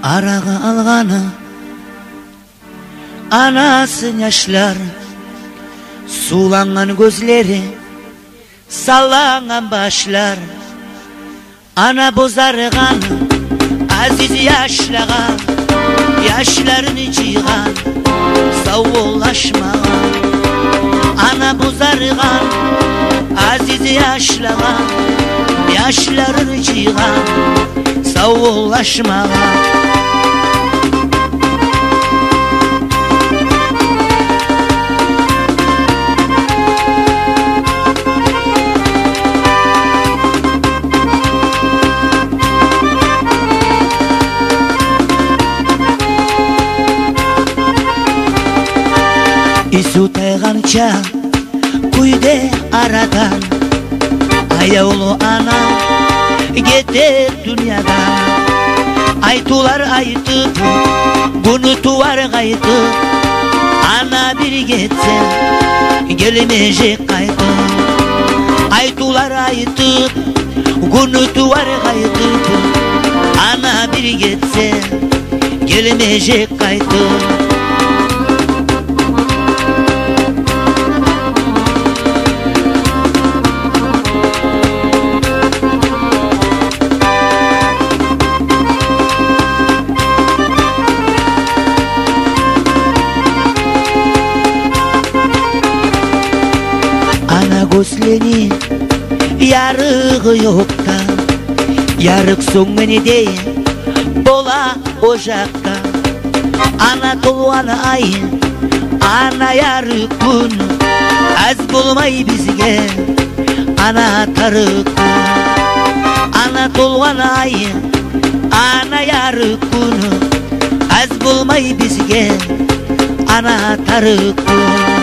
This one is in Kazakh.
Араға алғаны анасын яшьлар, суланған көзлері, салаңған башлар. Ана бозарған азиз яшьлаған, яшьларын жиған, саулашмаған. Ана бозарған азиз яшьлаған, яшьларын жиған, саулашмаған. Ису тайғанша күйде арадан, аяулы ана кетер дүниядан. Айтулар айтып, күні туар қайтып, ана бір кетсе келмежек қайтып. Айтулар айтып, күні туар қайтып, ана бір кетсе келмежек қайтып. Көзлені ярығы жоқта, ярық соң мені дейін бола о жақта. Ана толуаны айын, ана ярық күн, аз болмай бізге ана тарық күн. Ана толуаны айын, ана ярық күн, аз болмай бізге ана тарық күн.